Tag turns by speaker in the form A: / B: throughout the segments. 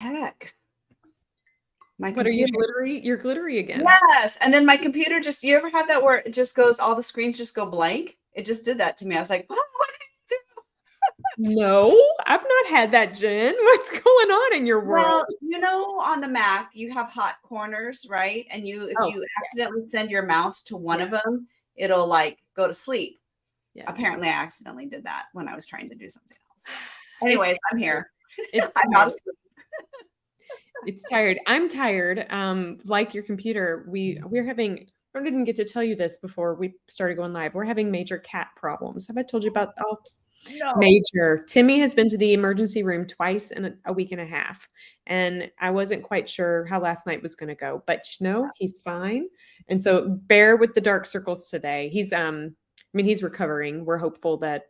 A: Heck, my
B: What are you
A: computer.
B: glittery? You're glittery again.
A: Yes, and then my computer just. You ever have that where it just goes? All the screens just go blank. It just did that to me. I was like, what did you do?
B: No, I've not had that, Jen. What's going on in your world?
A: Well, on the Mac, you have hot corners, right? And if
B: Oh,
A: you
B: yeah,
A: accidentally send your mouse to one
B: yeah,
A: of them, it'll like go to sleep.
B: yeah.
A: Apparently, I accidentally did that when I was trying to do something else.
B: It's
A: Anyways, I'm
B: tired.
A: here.
B: It's
A: I'm not
B: tired.
A: asleep.
B: It's tired. I'm tired. Like your computer, we're having. I didn't get to tell you this before we started going live. We're having major cat problems. Have I told you about? Oh,
A: No.
B: major. Timmy has been to the emergency room twice in a week and a half, and I wasn't quite sure how last night was going to go. But he's fine. And so bear with the dark circles today. I mean, he's recovering. We're hopeful that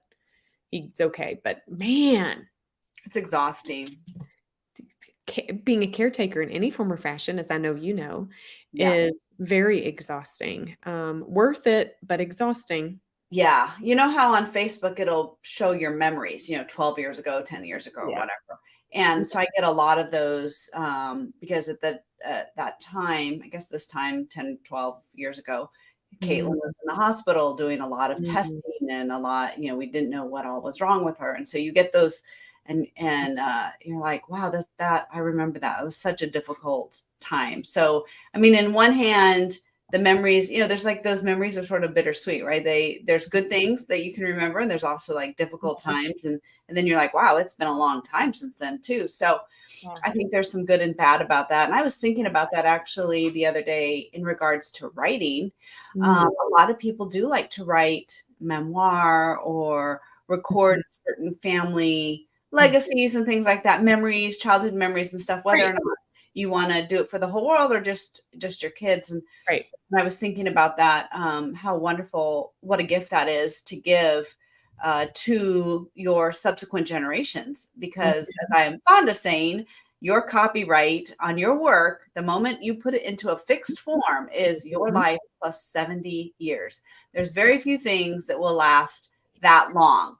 B: he's okay. But man,
A: It's exhausting.
B: being a caretaker in any form or fashion, as I know you know,
A: Yes.
B: is very exhausting. Worth it, but exhausting.
A: Yeah. You know how on Facebook it'll show your memories, 12 years ago, 10 years ago, or
B: Yeah.
A: whatever. And so I get a lot of those because at that time, I guess this time, 10, 12 years ago, Caitlin
B: Mhm.
A: was in the hospital doing a lot of
B: Mhm.
A: testing and a lot, we didn't know what all was wrong with her. And so you get those and you're like, wow, that I remember that. It was such a difficult time. So, I mean, in one hand, the memories, there's like those memories are sort of bittersweet, right? There's good things that you can remember, and there's also like difficult times, and then you're like, wow, it's been a long time since then too. So
B: Yeah.
A: I think there's some good and bad about that. And I was thinking about that actually the other day in regards to writing.
B: Mm.
A: A lot of people do like to write memoir or record certain family
B: Mhm.
A: legacies and things like that, memories, childhood memories and stuff, whether or
B: Right.
A: not you want to do it for the whole world or just your kids. And
B: Right.
A: I was thinking about that, how wonderful, what a gift that is to give to your subsequent generations. Because
B: Mhm.
A: as I am fond of saying, your copyright on your work, the moment you put it into a fixed form, is your
B: Mhm.
A: life plus 70 years. There's very few things that will last that long.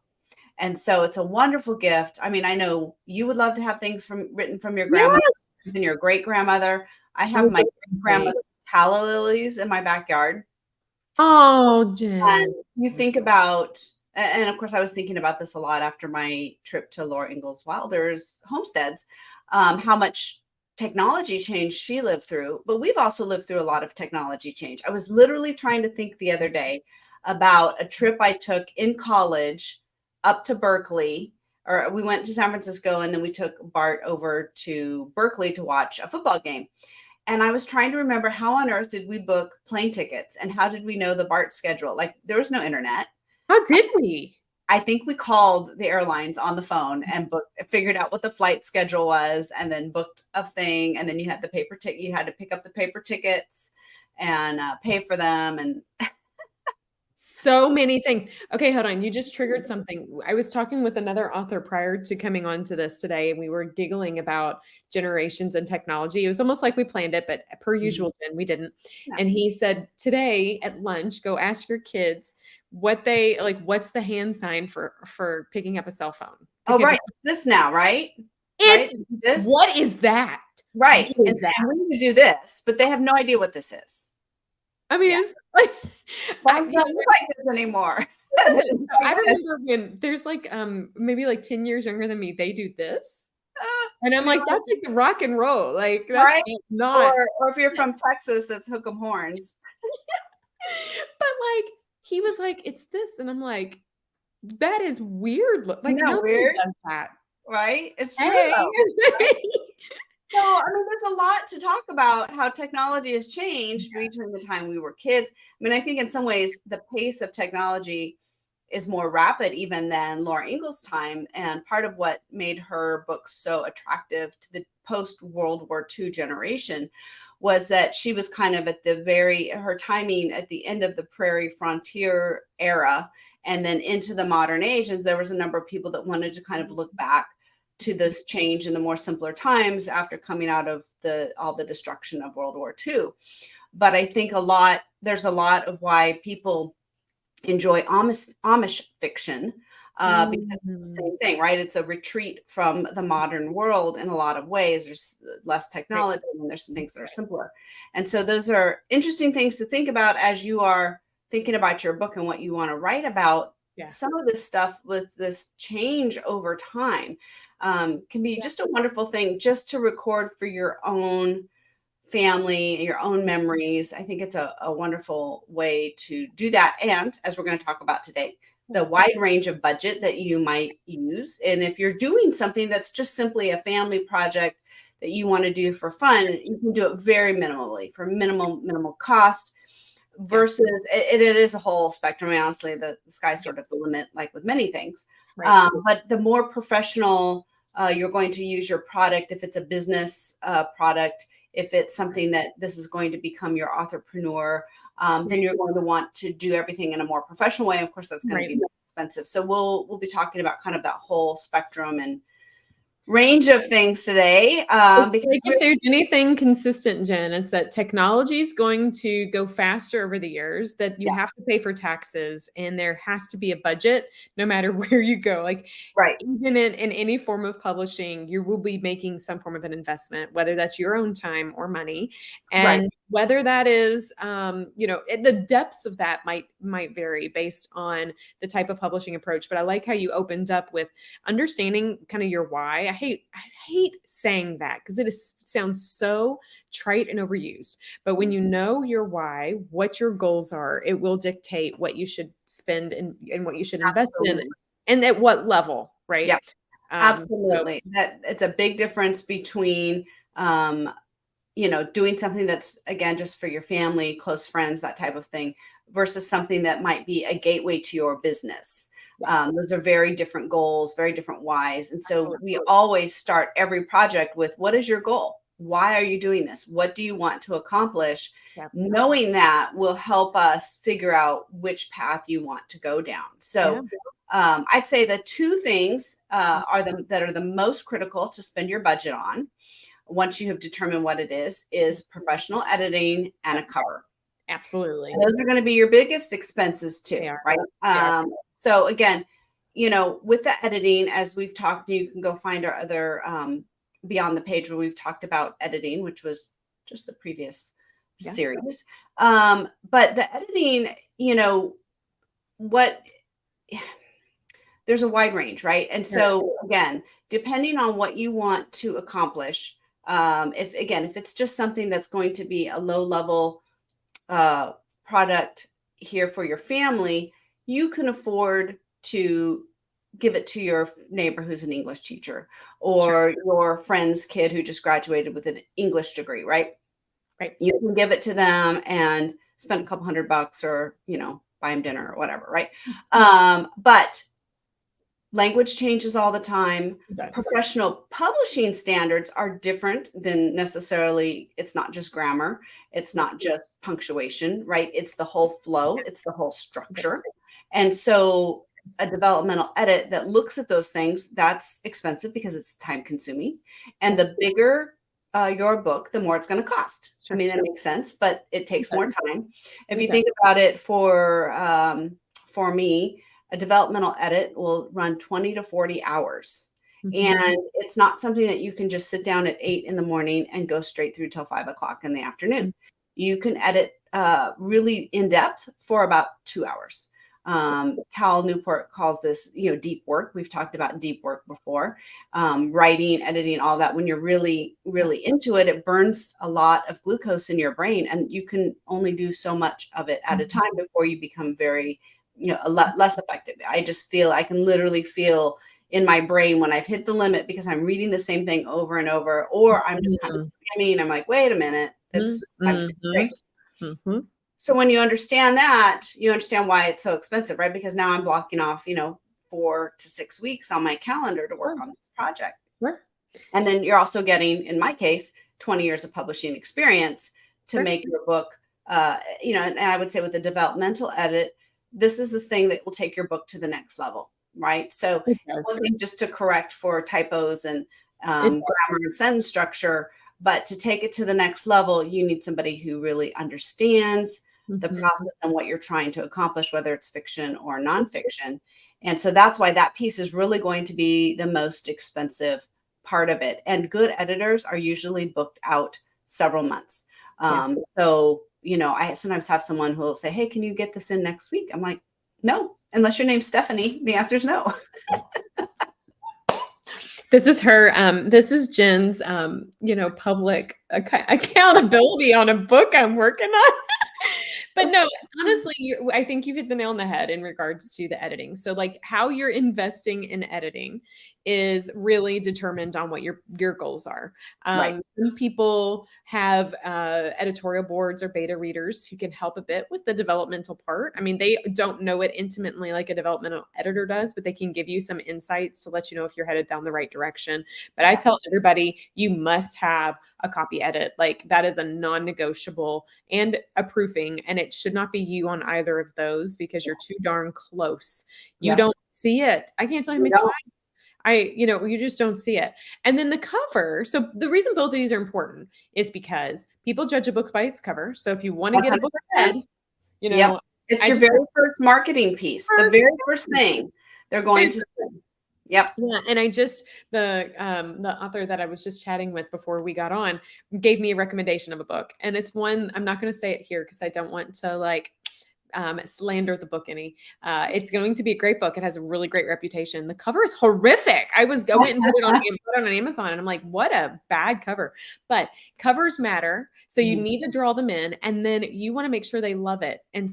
A: And so it's a wonderful gift. I mean, I know you would love to have things written from your grandmother
B: Yes.
A: and your great grandmother. I have
B: Oh,
A: my great
B: definitely.
A: grandmother's calla lilies in my backyard.
B: Oh,
A: And
B: Jen.
A: you think about, and of course, I was thinking about this a lot after my trip to Laura Ingalls Wilder's homesteads, how much technology change she lived through. But we've also lived through a lot of technology change. I was literally trying to think the other day about a trip I took in college up to Berkeley. Or we went to San Francisco and then we took Bart over to Berkeley to watch a football game. And I was trying to remember, how on earth did we book plane tickets and how did we know the BART schedule? Like, there was no internet.
B: How did we?
A: I think we called the airlines on the phone and figured out what the flight schedule was, and then booked a thing. And then you had the paper ticket. You had to pick up the paper tickets and pay for them. And
B: So many things. Okay, hold on. You just triggered something. I was talking with another author prior to coming on to this today, and we were giggling about generations and technology. It was almost like we planned it, but per usual, Jen, we didn't.
A: no.
B: And he said, today at lunch, go ask your kids what they like, what's the hand sign for picking up a cell phone?
A: Oh,
B: Because
A: right. This now, right?
B: it's
A: Right? This?
B: what is that?
A: Right.
B: What
A: And
B: is that?
A: we need to do this, but they have no idea what this is.
B: I mean,
A: Yeah.
B: it's like
A: Phones don't look like this anymore.
B: listen, so
A: Like
B: I
A: this.
B: remember when there's like maybe like 10 years younger than me, they do this. And I'm
A: And you're
B: like, that's like the rock and roll. Like that's
A: right?
B: not
A: Or if you're from Texas, it's hook 'em horns.
B: but like he was like, it's this. And I'm like, that is weird. Like
A: Isn't that
B: nobody
A: weird?
B: does that.
A: Right? It's true
B: Hey.
A: though, right? So, I mean, there's a lot to talk about how technology has changed between the time we were kids. I mean, I think in some ways the pace of technology is more rapid even than Laura Ingalls' time. And part of what made her books so attractive to the post World War II generation was that she was kind of at her timing at the end of the prairie frontier era and then into the modern age. And there was a number of people that wanted to kind of look back to this change in the more simpler times after coming out of all the destruction of World War II. But I think there's a lot of why people enjoy Amish fiction because it's the
B: Mhm.
A: same thing, right? It's a retreat from the modern world in a lot of ways. There's less
B: Right.
A: technology and there's some things that are simpler. And so those are interesting things to think about as you are thinking about your book and what you want to write about.
B: Yeah.
A: Some of this stuff with this change over time can be
B: Yeah.
A: just a wonderful thing just to record for your own family, your own memories. I think it's a wonderful way to do that. And as we're going to talk about today, the wide range of budget that you might use. And if you're doing something that's just simply a family project that you want to do for fun, you can do it very minimally for minimal cost
B: Yeah.
A: versus it is a whole spectrum. I mean, honestly, the sky's sort of the limit, like with many things.
B: Right.
A: But the more professional you're going to use your product, if it's a business product, if it's something that this is going to become your entrepreneur, then you're going to want to do everything in a more professional way. Of course, that's going to
B: Right.
A: be more expensive. So we'll be talking about kind of that whole spectrum and range of things today. Because
B: Like if there's anything consistent, Jen, it's that technology is going to go faster over the years, that you
A: yeah,
B: have to pay for taxes, and there has to be a budget no matter where you go. Like
A: right,
B: even in any form of publishing, you will be making some form of an investment, whether that's your own time or money.
A: right.
B: And whether that is, the depths of that might vary based on the type of publishing approach. But I like how you opened up with understanding kind of your why. I hate saying that because sounds so trite and overused. But when you know your why, what your goals are, it will dictate what you should spend and what you should invest in
A: Absolutely.
B: and at what level, right?
A: Yeah,
B: So
A: absolutely. That it's a big difference between um, doing something that's again just for your family, close friends, that type of thing, versus something that might be a gateway to your business.
B: yeah,
A: Those are very different goals, very different whys. And so
B: absolutely.
A: we always start every project with what is your goal? Why are you doing this? What do you want to accomplish?
B: Yeah.
A: Knowing that will help us figure out which path you want to go down.
B: Yeah.
A: So I'd say the two things are that are the most critical to spend your budget on once you have determined what it is professional editing and a cover.
B: Absolutely.
A: And those are going to be your biggest expenses too,
B: They are.
A: right?
B: They are.
A: So again, with the editing, as we've talked, you can go find our other beyond the page where we've talked about editing, which was just the previous
B: Yeah.
A: series. But the editing, what there's a wide range, right? And so again, depending on what you want to accomplish, if it's just something that's going to be a low level product here for your family, you can afford to give it to your neighbor who's an English teacher or your friend's kid who just graduated with an English degree, right?
B: Right.
A: You can give it to them and spend a couple $100 or, buy them dinner or whatever, right? But language changes all the time. Professional publishing standards are different than necessarily, it's not just grammar, it's not just punctuation, right? It's the whole flow, it's the whole structure. And so a developmental edit that looks at those things, that's expensive because it's time consuming. And the bigger your book, the more it's going to cost. I mean, that makes sense, but it takes more time. If you think about it for me, a developmental edit will run 20 to 40 hours. And it's not something that you can just sit down at 8 in the morning and go straight through till 5 o'clock in the afternoon. You can edit really in depth for about 2 hours. Cal Newport calls this, deep work. We've talked about deep work before. Writing, editing, all that. When you're really, really into it, it burns a lot of glucose in your brain, and you can only do so much of it at a time before you become very, a lot less effective. I can literally feel in my brain when I've hit the limit because I'm reading the same thing over and over, or I'm just kind of skimming. I'm like, wait a minute, it's time to break. So when you understand that, you understand why it's so expensive, right? Because now I'm blocking off, 4 to 6 weeks on my calendar to work on this project. And then you're also getting, in my case, 20 years of publishing experience to make your book, and I would say with the developmental edit, this is this thing that will take your book to the next level, right? So it's one thing just to correct for typos and grammar and sentence structure, but to take it to the next level, you need somebody who really understands the process and what you're trying to accomplish, whether it's fiction or nonfiction. And so that's why that piece is really going to be the most expensive part of it. And good editors are usually booked out several months. So, I sometimes have someone who will say, hey, can you get this in next week? I'm like, no, unless your name's Stephanie, the answer is no.
B: This is her. This is Jen's, public accountability on a book I'm working on. But no, honestly, I think you hit the nail on the head in regards to the editing. So like how you're investing in editing is really determined on what your goals are.
A: Right.
B: Some people have editorial boards or beta readers who can help a bit with the developmental part. I mean, they don't know it intimately like a developmental editor does, but they can give you some insights to let you know if you're headed down the right direction. But I tell everybody, you must have a copy edit. Like that is a non-negotiable, and a proofing. And it should not be you on either of those because you're too darn close. You don't see it. I can't tell you how many times you just don't see it. And then the cover. So the reason both of these are important is because people judge a book by its cover. So if you want to get a book read,
A: it's your very first marketing piece, the very first thing they're going to see. Yep.
B: Yeah. And the author that I was just chatting with before we got on gave me a recommendation of a book. And it's one, I'm not going to say it here because I don't want to slander the book any. It's going to be a great book. It has a really great reputation. The cover is horrific. I went and put it on Amazon and I'm like, what a bad cover. But covers matter. So you need to draw them in, and then you want to make sure they love it. And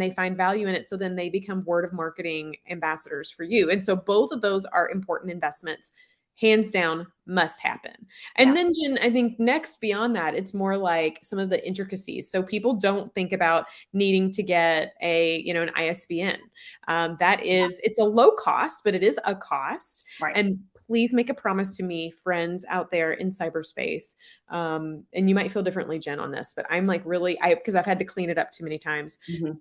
B: they find value in it. So then they become word of marketing ambassadors for you. And so both of those are important investments. Hands down, must happen. And then, Jen, I think next beyond that, it's more like some of the intricacies. So people don't think about needing to get an ISBN. It's a low cost, but it is a cost.
A: Right.
B: And please make a promise to me, friends out there in cyberspace. And you might feel differently, Jen, on this, but I'm like because I've had to clean it up too many times.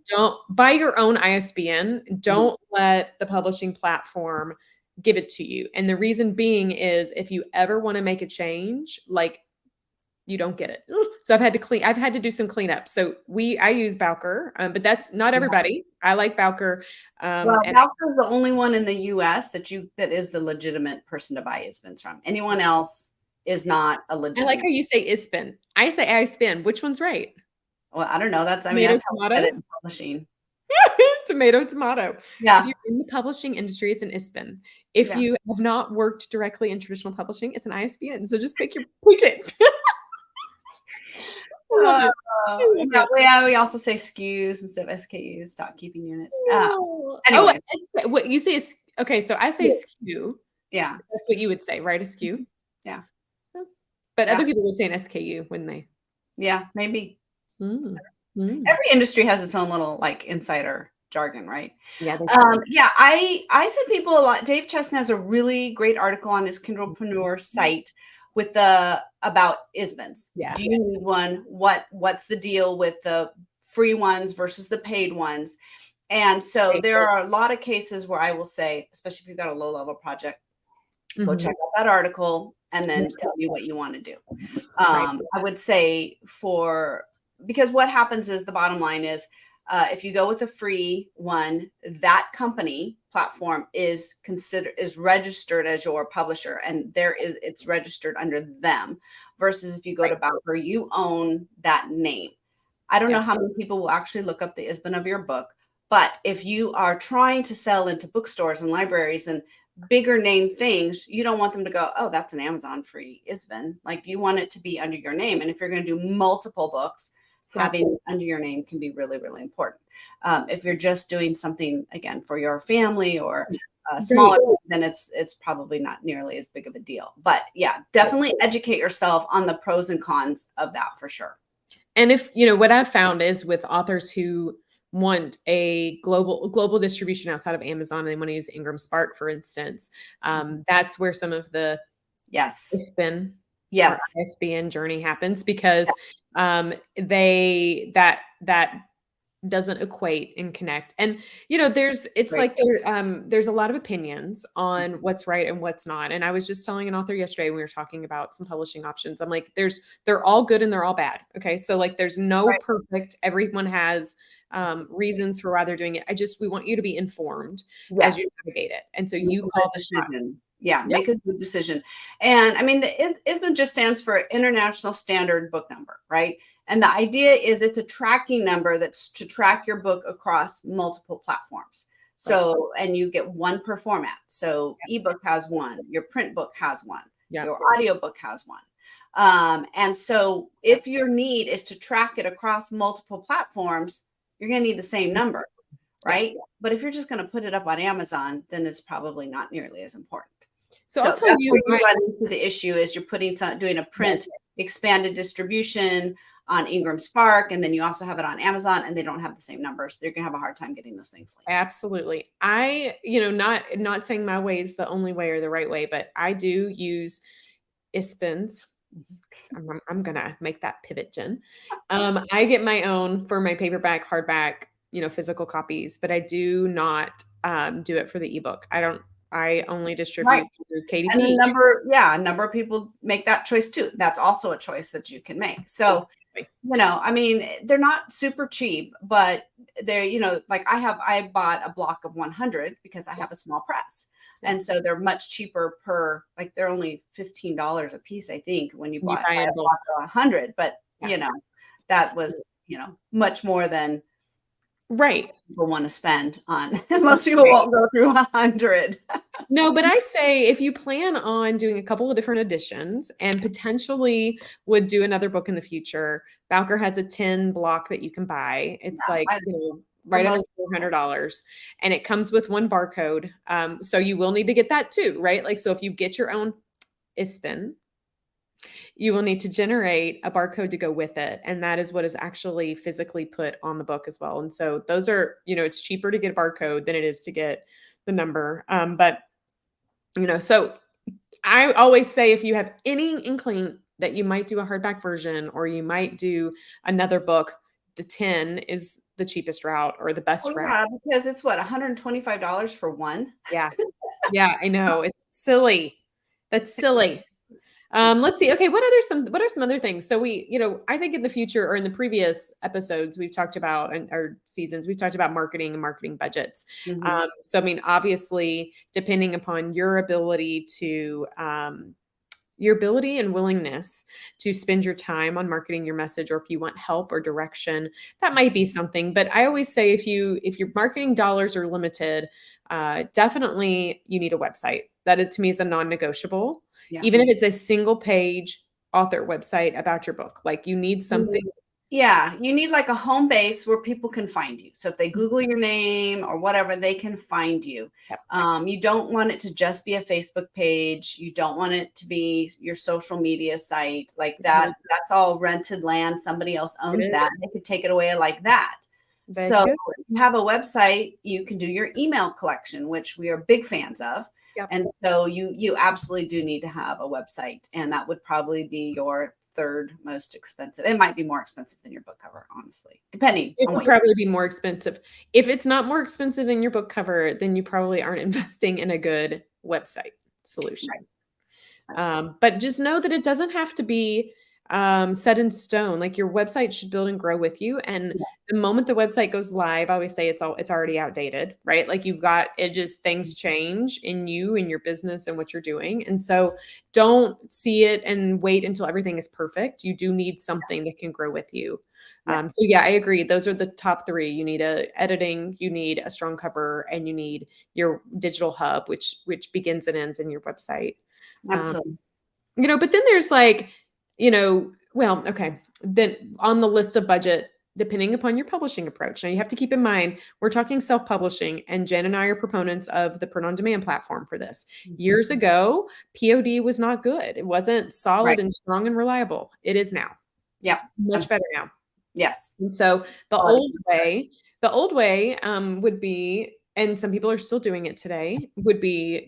B: Don't buy your own ISBN. Don't let the publishing platform give it to you. And the reason being is if you ever want to make a change, you don't get it. So I've had to do some cleanup. So I use Bowker, but that's not everybody. I like Bowker.
A: Bowker is the only one in the US that is the legitimate person to buy ISBNs from. Anyone else is not a legitimate.
B: I like how you say ISBN. I say ISBN. Which one's right?
A: Well, I don't know. That's how I said it in publishing.
B: Tomato.
A: Yeah.
B: If you're in the publishing industry, it's an ISBN. If you have not worked directly in traditional publishing, it's an ISBN. So just pick it.
A: We also say SKUs instead of SKUs, stock keeping units. Anyway.
B: What you say is okay. So I say SKU.
A: Yeah,
B: that's what you would say, right? A SKU.
A: Yeah,
B: but other people would say an SKU, wouldn't they?
A: Yeah, maybe. Every industry has its own little insider jargon, right?
B: Yeah.
A: I send people a lot. Dave Chesson has a really great article on his Kindlepreneur site with about ISBNs.
B: Yeah.
A: Do you need one? What's the deal with the free ones versus the paid ones? And so there are a lot of cases where I will say, especially if you've got a low-level project, go check out that article and then tell me what you want to do. I would say because what happens is the bottom line is if you go with a free one, that company platform is registered as your publisher, and it's registered under them. Versus if you go to Bowker, you own that name. I don't know how many people will actually look up the ISBN of your book, but if you are trying to sell into bookstores and libraries and bigger name things, you don't want them to go, oh, that's an Amazon free ISBN. You want it to be under your name. And if you're going to do multiple books, having under your name can be really, really important. If you're just doing something, again, for your family or smaller, then it's probably not nearly as big of a deal. But yeah, definitely educate yourself on the pros and cons of that for sure.
B: And if, what I've found is with authors who want a global distribution outside of Amazon and they want to use Ingram Spark, for instance, that's where some of the ISBN journey happens because that doesn't equate and connect. And there's a lot of opinions on what's right and what's not. And I was just telling an author yesterday when we were talking about some publishing options, I'm like, they're all good and they're all bad. Okay. So there's no perfect, everyone has reasons for why they're doing it. We want you to be informed as
A: Yes.
B: you navigate it. And so
A: Make
B: you
A: a
B: call
A: good
B: the shot.
A: decision. Yeah,
B: Yep.
A: make a good decision. And I mean, the ISBN just stands for International Standard Book Number, right? And the idea is it's a tracking number that's to track your book across multiple platforms. So, and you get one per format. So ebook has one, your print book has one,
B: Yeah.
A: your audiobook has one. And so if your need is to track it across multiple platforms, you're going to need the same number, right? But if you're just going to put it up on Amazon, then it's probably not nearly as important.
B: So
A: So
B: I'll tell
A: that's
B: you,
A: where you run into the issue is you're doing a print expanded distribution on Ingram Spark, and then you also have it on Amazon, and they don't have the same numbers. They're going to have a hard time getting those things linked.
B: absolutely. Not saying my way is the only way or the right way, but I do use ISBNs. I'm gonna make that pivot, Jen. I get my own for my paperback, hardback, physical copies, but I do not do it for the ebook. I only distribute through KDP.
A: And a number of people make that choice too. That's also a choice that you can make. So, I mean, they're not super cheap, but they're, like I bought a block of 100 because I have a small press. And so they're much cheaper they're only $15 a piece, I think, when you buy a block of 100. But, that was, much more than people want to spend on. Most people won't go through 100.
B: No, but I say if you plan on doing a couple of different editions and potentially would do another book in the future, Bowker has a 10 block that you can buy. It's right under $400, and it comes with one barcode. So you will need to get that too, right? Like, so if you get your own ISBN, you will need to generate a barcode to go with it. And that is what is actually physically put on the book as well. And so those are, it's cheaper to get a barcode than it is to get the number. But so I always say if you have any inkling that you might do a hardback version or you might do another book, the 10 is the cheapest route or the best route.
A: Yeah, because it's $125 for one.
B: Yeah. Yeah, I know. It's silly. That's silly. Let's see. Okay. What are some other things? So I think in the future or in the previous episodes, we've talked about our seasons, we've talked about marketing and marketing budgets.
A: Mm-hmm.
B: So, I mean, obviously depending upon your ability and willingness to spend your time on marketing your message, or if you want help or direction, that might be something. But I always say if your marketing dollars are limited, definitely you need a website. That is, to me, is a non-negotiable. Yeah. Even if it's a single page author website about your book, like you need something.
A: Yeah, you need like a home base where people can find you. So if they Google your name or whatever, they can find you. Yep. You don't want it to just be a Facebook page. You don't want it to be your social media site like that. Mm-hmm. That's all rented land. Somebody else owns that. They could take it away like that. So if you have a website, you can do your email collection, which we are big fans of. Yep. And so you absolutely do need to have a website, and that would probably be your third most expensive. It might be more expensive than your book cover, honestly, depending.
B: It would probably be more expensive. If it's not more expensive than your book cover, then you probably aren't investing in a good website solution. Right. But just know that it doesn't have to be set in stone. Like your website should build and grow with you. And the moment the website goes live, I always say it's already outdated, right? Like things change in you and your business and what you're doing. And so don't see it and wait until everything is perfect. You do need something that can grow with you. So yeah, I agree. Those are the top three. You need editing, you need a strong cover, and you need your digital hub, which begins and ends in your website.
A: Absolutely.
B: But then there's then on the list of budget, depending upon your publishing approach. Now you have to keep in mind, we're talking self-publishing, and Jen and I are proponents of the print on demand platform for this. Mm-hmm. Years ago, POD was not good. It wasn't solid and strong and reliable. It is now.
A: Yeah.
B: It's much better now.
A: Yes.
B: And so the old way would be, and some people are still doing it today, would be,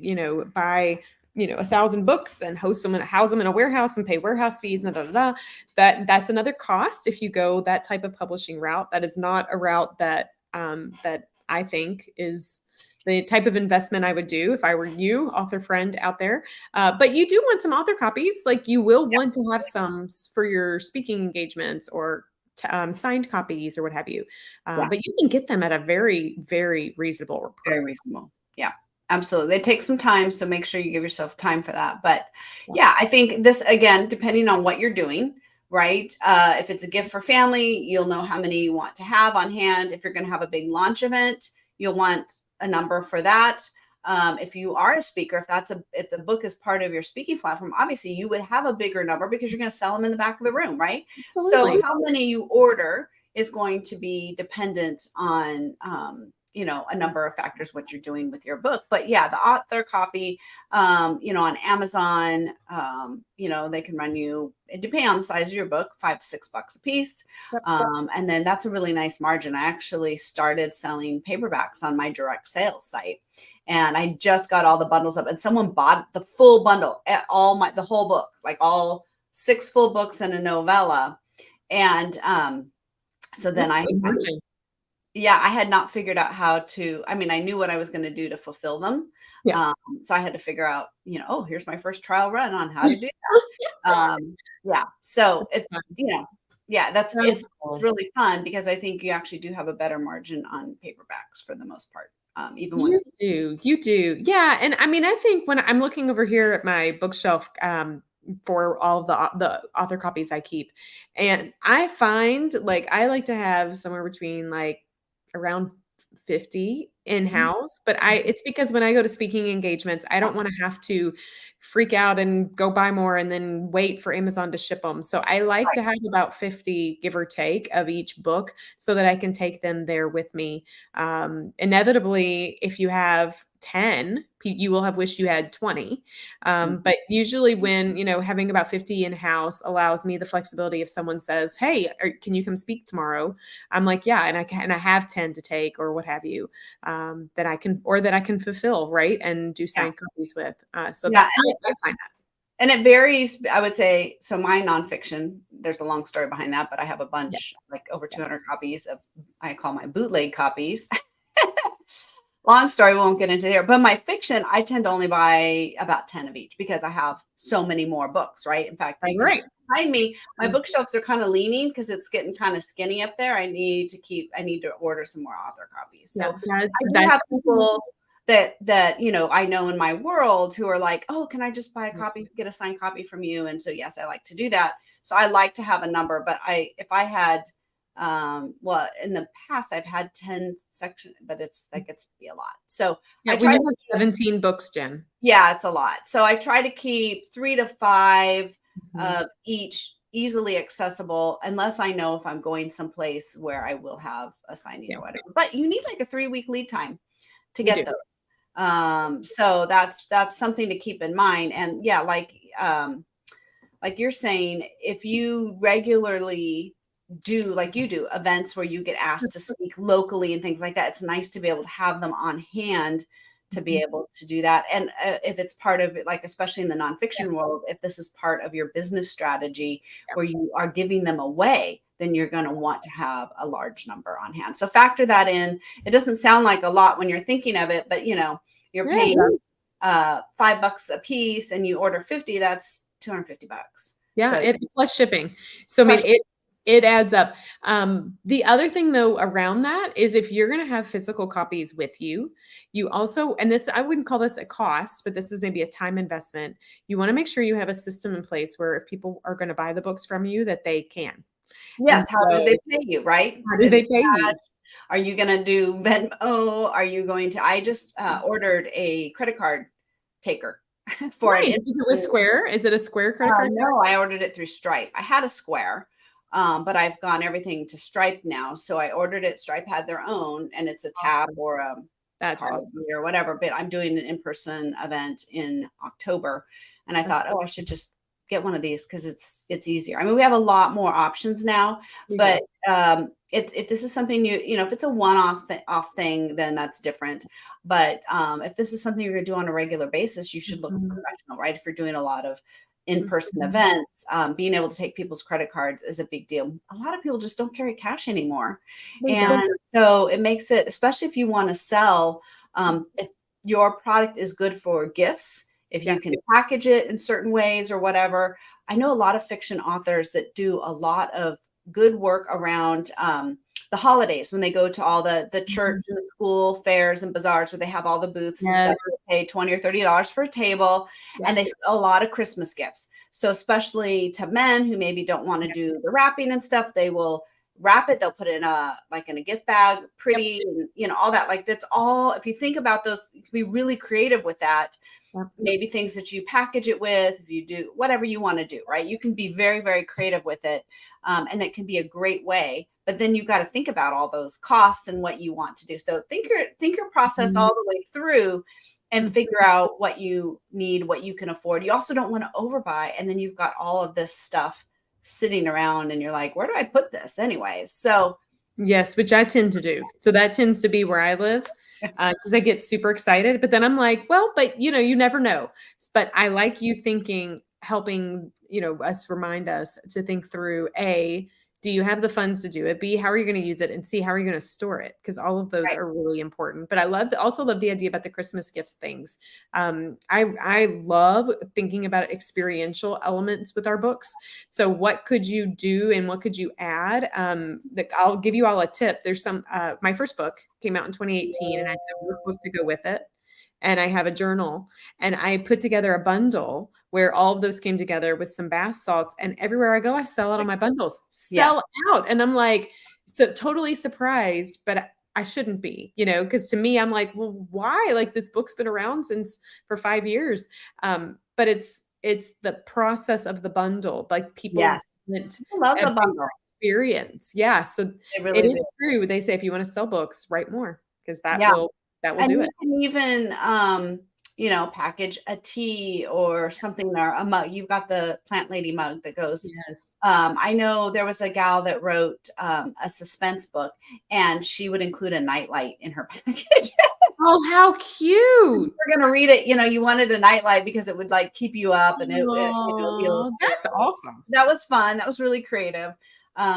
B: buy 1,000 books and house them in a warehouse and pay warehouse fees. That's another cost. If you go that type of publishing route, that is not a route that I think is the type of investment I would do if I were you, author friend out there. But you do want some author copies. Like you will want to have some for your speaking engagements or signed copies or what have you.
A: Yeah.
B: But you can get them at a very, very reasonable price.
A: Very reasonable. Yeah, absolutely. They take some time, so make sure you give yourself time for that. But yeah, I think this, again, depending on what you're doing, right? If it's a gift for family, you'll know how many you want to have on hand. If you're going to have a big launch event, you'll want a number for that. If you are a speaker, if the book is part of your speaking platform, obviously you would have a bigger number because you're going to sell them in the back of the room, right?
B: Absolutely.
A: So how many you order is going to be dependent on a number of factors, what you're doing with your book. But yeah, the author copy, on Amazon, they can run you, it depends on the size of your book, $5 to $6 a piece.
B: Yep.
A: And then that's a really nice margin. I actually started selling paperbacks on my direct sales site, and I just got all the bundles up, and someone bought the full bundle, the whole book, like all 6 full books and a novella. And so then I had not figured out how to, I knew what I was going to do to fulfill them.
B: Yeah.
A: So I had to figure out, here's my first trial run on how to do that. So it's, it's really fun because I think you actually do have a better margin on paperbacks for the most part. Even when
B: you do. Yeah. And I think when I'm looking over here at my bookshelf, for all of the author copies I keep, and I find I like to have somewhere between around 50 in-house, but it's because when I go to speaking engagements, I don't want to have to freak out and go buy more and then wait for Amazon to ship them. So I like to have about 50, give or take, of each book so that I can take them there with me. Inevitably, if you have 10, you will have wished you had 20. But usually when, having about 50 in-house allows me the flexibility. If someone says, hey, can you come speak tomorrow? I'm like, yeah. And I have 10 to take or what have you, that I can fulfill, right. And do signed copies with. I find that.
A: And it varies, I would say. So my nonfiction, there's a long story behind that, but I have a bunch, over 200 copies of, I call my bootleg copies. Long story, we won't get into here. But my fiction, I tend to only buy about 10 of each because I have so many more books, right? In fact, behind me, my bookshelves are kind of leaning because it's getting kind of skinny up there. I need to order some more author copies. So I do have people that I know in my world who are like, oh, can I just buy a copy, get a signed copy from you? And so, yes, I like to do that. So I like to have a number, but if I had, in the past I've had 10 sections, but that gets to be a lot. So
B: I try to have 17 books, Jen.
A: Yeah, it's a lot. So I try to keep 3 to 5 of each easily accessible, unless I know if I'm going someplace where I will have a signing or whatever. But you need a 3-week lead time to get those. So that's something to keep in mind. And yeah, like you're saying, if you regularly do, like you do, events where you get asked to speak locally and things like that, it's nice to be able to have them on hand to be able to do that. And if it's part of it, especially in the nonfiction world, if this is part of your business strategy where you are giving them away, then you're going to want to have a large number on hand. So factor that in. It doesn't sound like a lot when you're thinking of it, but you're paying $5 a piece and you order 50, that's $250.
B: Yeah. So, plus shipping. So it adds up. The other thing though around that is if you're going to have physical copies with you, you also, and this, I wouldn't call this a cost, but this is maybe a time investment. You want to make sure you have a system in place where if people are going to buy the books from you, that they can.
A: Yes. How do they pay you, right?
B: How do they pay you?
A: Are you going to do Venmo? Are you going to, I just ordered a credit card taker for it.
B: Is it with Square? Is it a Square credit card?
A: No, I ordered it through Stripe. I had a Square. But I've gone everything to Stripe now. So I ordered it. Stripe had their own, and it's a tab or a policy or whatever. But I'm doing an in-person event in October, and I thought, I should just get one of these because it's easier. We have a lot more options now. But if this is something if it's a one-off thing, then that's different. But if this is something you're going to do on a regular basis, you should look professional, right? If you're doing a lot of in-person events, being able to take people's credit cards is a big deal. A lot of people just don't carry cash anymore. And so it makes it, especially if you want to sell, if your product is good for gifts, if you can package it in certain ways or whatever. I know a lot of fiction authors that do a lot of good work around the holidays when they go to all the church and the school fairs and bazaars where they have all the booths and
B: Yes.
A: stuff. They pay $20 or $30 for a table, and they sell a lot of Christmas gifts. So especially to men who maybe don't want to do the wrapping and stuff, they will wrap it. They'll put it in a gift bag, pretty, and all that. Like that's all. If you think about those, you can be really creative with that. Maybe things that you package it with, if you do whatever you want to do, right? You can be very, very creative with it. And it can be a great way, but then you've got to think about all those costs and what you want to do. So think your process all the way through and figure out what you need, what you can afford. You also don't want to overbuy. And then you've got all of this stuff sitting around and you're like, where do I put this anyways? So
B: yes, which I tend to do. So that tends to be where I live. Because I get super excited, but then I'm like, well, but you never know. But I like you thinking, helping, us remind us to think through A, do you have the funds to do it? B, how are you going to use it? And C, how are you going to store it? Because all of those are really important. But I also love the idea about the Christmas gifts things. I love thinking about experiential elements with our books. So what could you do and what could you add? I'll give you all a tip. There's my first book came out in 2018 and I had a workbook to go with it. And I have a journal, and I put together a bundle where all of those came together with some bath salts. And everywhere I go, I sell out on my bundles, sell out. And I'm like, so totally surprised, but I shouldn't be, because to me, I'm like, well, why? Like this book's been around for 5 years. But it's the process of the bundle. Like people
A: I love the bundle
B: experience. Yeah. So it is true. They say, if you want to sell books, write more, because that will do it.
A: You can even, package a tea or something, or a mug. You've got the Plant Lady mug that goes.
B: Yes.
A: I know there was a gal that wrote a suspense book, and she would include a nightlight in her package.
B: Oh, how cute!
A: We're gonna read it. You wanted a nightlight because it would like keep you up, and
B: that's awesome.
A: That was fun. That was really creative.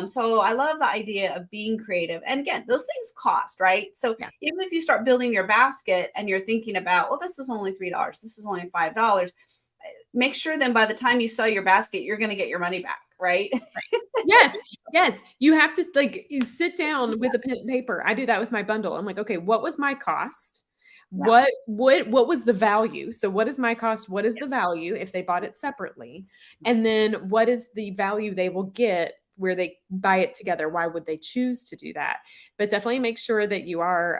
A: So I love the idea of being creative. And again, those things cost, right? So even if you start building your basket and you're thinking about, well, this is only $3, this is only $5, make sure then by the time you sell your basket, you're going to get your money back, right?
B: Yes. You have to you sit down with a pen and paper. I do that with my bundle. I'm like, okay, what was my cost? What was the value? So what is my cost? What is the value if they bought it separately? And then what is the value they will get where they buy it together? Why would they choose to do that? But definitely make sure that you are,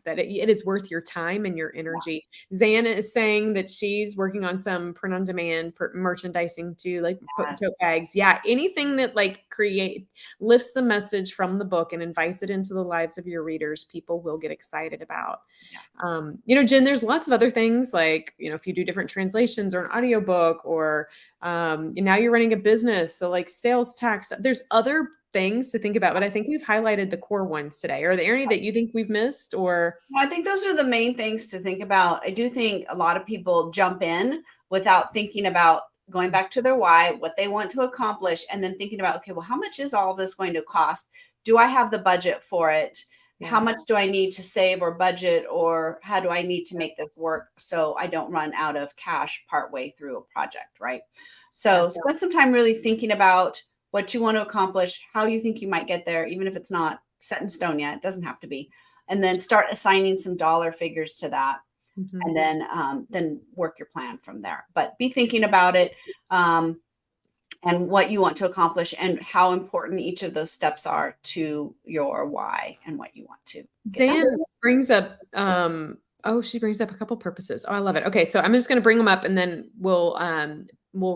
B: that it is worth your time and your energy. Xana is saying that she's working on some print on demand merchandising too, like tote bags. Yeah. Anything that lifts the message from the book and invites it into the lives of your readers, people will get excited about. Jen, there's lots of other things like, if you do different translations or an audiobook or now you're running a business. So like sales tax, there's other things to think about, but I think we've highlighted the core ones today. Are there any that you think we've missed or?
A: Well, I think those are the main things to think about. I do think a lot of people jump in without thinking about going back to their why, what they want to accomplish, and then thinking about, okay, well, how much is all this going to cost? Do I have the budget for it? How much do I need to save or budget, or how do I need to make this work so I don't run out of cash partway through a project, right? So spend some time really thinking about what you want to accomplish, how you think you might get there, even if it's not set in stone yet. It doesn't have to be. And then start assigning some dollar figures to that. Mm-hmm. And then work your plan from there. But be thinking about it and what you want to accomplish and how important each of those steps are to your why and what you want to.
B: Zan brings up, she brings up a couple purposes. Oh, I love it. Okay. So I'm just going to bring them up and then we'll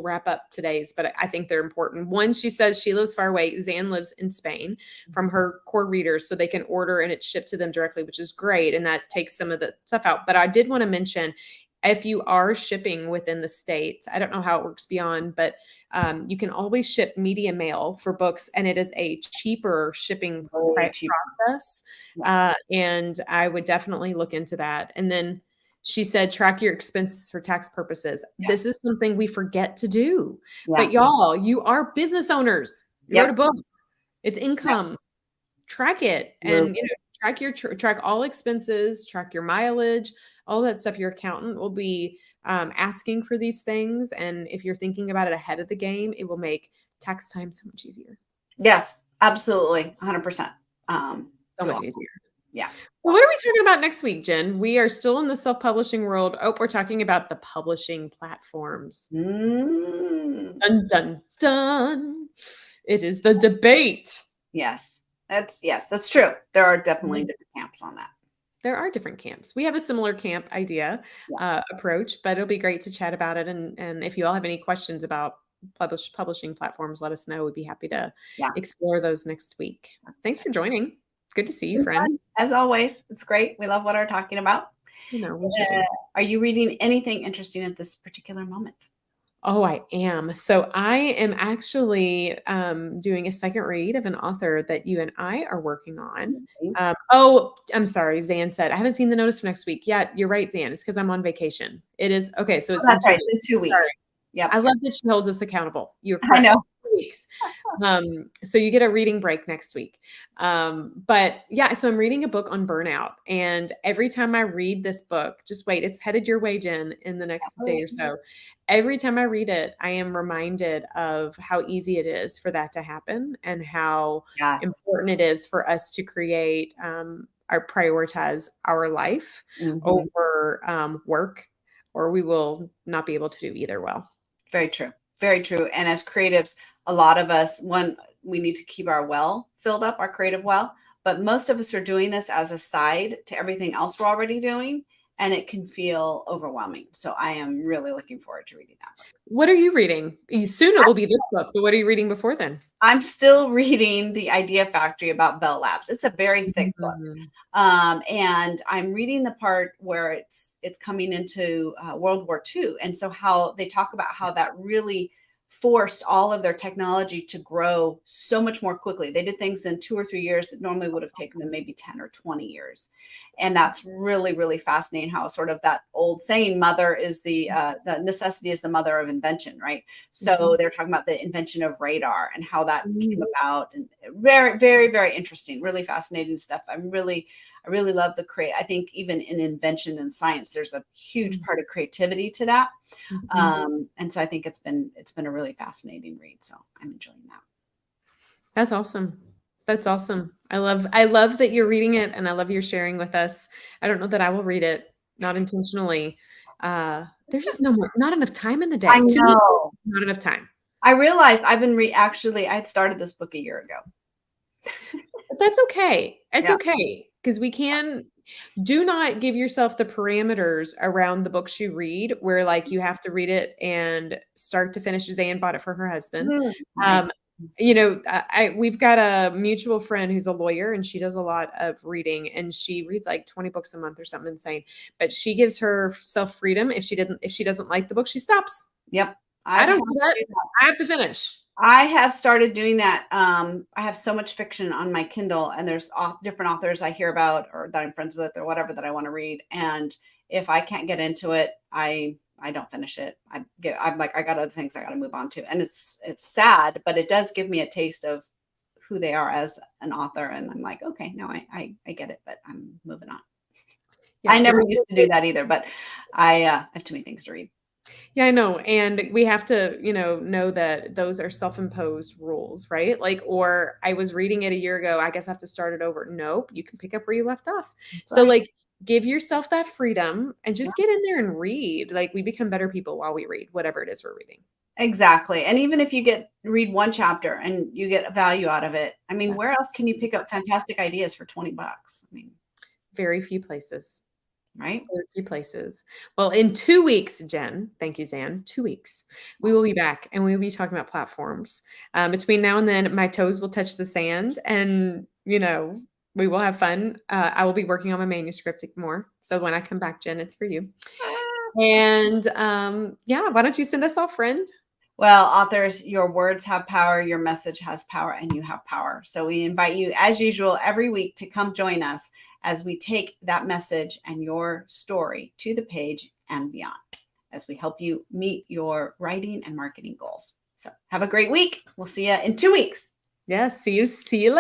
B: wrap up today's, but I think they're important. One, she says she lives far away. Zan lives in Spain from her core readers, so they can order and it's shipped to them directly, which is great. And that takes some of the stuff out. But I did want to mention, if you are shipping within the States, I don't know how it works beyond, but you can always ship media mail for books, and it is a cheaper shipping process. And I would definitely look into that. And then she said, track your expenses for tax purposes. Yes. This is something we forget to do. Yeah. But y'all, you are business owners. You wrote a book. It's income. Track it. And track all expenses, track your mileage, all that stuff. Your accountant will be asking for these things. And if you're thinking about it ahead of the game, it will make tax time so much easier.
A: Yes, absolutely. 100%.
B: So
A: Go
B: much
A: on.
B: easier.
A: Yeah.
B: Well, what are we talking about next week, Jen? We are still in the self-publishing world. Oh, we're talking about the publishing platforms.
A: Mm,
B: Dun, dun, dun. It is the debate.
A: yes. That's true. There are definitely different camps on that.
B: There are different camps. We have a similar camp idea,
A: Yeah.
B: approach, but it'll be great to chat about it. And if you all have any questions about publishing platforms, let us know. We'd be happy to
A: Yeah.
B: explore those next week. Thanks for joining. Good to see you,
A: Been
B: friend.
A: fun, as always. It's great. We love what we're talking about.
B: You know, we sure do.
A: Are you reading anything interesting at this particular moment?
B: Oh, I am. So I am actually doing a second read of an author that you and I are working on.
A: Thanks.
B: Oh, I'm sorry. Zan said, I haven't seen the notice for next week. Yeah, you're right, Zan. It's because I'm on vacation. It is okay. So
A: Oh,
B: it's in
A: that's
B: 2
A: right.
B: weeks.
A: It's in 2 weeks.
B: Sorry.
A: Yep.
B: I love that she holds us accountable. You're
A: I
B: correct.
A: know.
B: 2 weeks. So you get a reading break next week. But yeah, so I'm reading a book on burnout. And every time I read this book, just wait, it's headed your way, Jen, in the next day or so. Every time I read it, I am reminded of how easy it is for that to happen and how
A: Yes.
B: important it is for us to create or prioritize our life
A: Mhm.
B: over work, or we will not be able to do either well.
A: Very true. Very true. And as creatives, a lot of us, we need to keep our well filled up, our creative well. But most of us are doing this as a side to everything else we're already doing. And it can feel overwhelming. So I am really looking forward to reading that book.
B: What are you reading? Soon it will be this book, but what are you reading before then?
A: I'm still reading The Idea Factory about Bell Labs. It's a very thick book.
B: Mhm.
A: And I'm reading the part where it's coming into World War II, and so how they talk about how that really forced all of their technology to grow so much more quickly. They did things in 2 or 3 years that normally would have taken them maybe 10 or 20 years, and that's really fascinating. How sort of that old saying, "Mother is the necessity is the mother of invention," right? So they're talking about the invention of radar and how that came
B: Mhm.
A: about, and very interesting, really fascinating stuff. I really love the create. I think even in invention and science, there's a huge part of creativity to that. And so I think it's been a really fascinating read. So I'm enjoying that.
B: That's awesome. That's awesome. I love that you're reading it and I love you're sharing with us. I don't know that I will read it, not intentionally. There's just not enough time in the
A: I
B: day. 2 weeks,
A: know.
B: not enough time.
A: I realized I've been actually I had started this book a year ago.
B: But that's okay. It's
A: Yeah.
B: okay because we can do not give yourself the parameters around the books you read where like you have to read it and start to finish. Zan bought it for her husband.
A: Nice.
B: Um, we've got a mutual friend who's a lawyer and she does a lot of reading and she reads like 20 books a month or something insane. But she gives herself freedom. If she doesn't like the book, she stops.
A: Yep.
B: I don't do that. I have to finish.
A: I have started doing that. I have so much fiction on my Kindle, and there's different authors I hear about or that I'm friends with or whatever that I want to read. And if I can't get into it, I don't finish it. I'm like, I got other things I got to move on to. And it's sad, but it does give me a taste of who they are as an author. And I'm like, okay, no, I get it, but I'm moving on.
B: Yeah,
A: I never used to do that either, but I have too many things to read.
B: Yeah, I know. And we have to, know that those are self-imposed rules, right? Like, or I was reading it a year ago. I guess I have to start it over. Nope. You can pick up where you left off. So
A: Right.
B: like give yourself that freedom and just get in there and read. Like we become better people while we read, whatever it is we're reading.
A: Exactly. And even if you read one chapter and you get a value out of it, I mean, where else can you pick up fantastic ideas for $20? I mean,
B: Very few places.
A: right?
B: Very few places. Well, in 2 weeks, Jen, thank you, Zan. 2 weeks, we will be back and we will be talking about platforms. Between now and then, my toes will touch the sand, and we will have fun. I will be working on my manuscript more. So when I come back, Jen, it's for you. And yeah, why don't you send us off, friend?
A: Well, authors, your words have power, your message has power, and you have power. So we invite you, as usual, every week to come join us as we take that message and your story to the page and beyond, as we help you meet your writing and marketing goals. So have a great week. We'll see you in 2 weeks.
B: Yeah, see you later.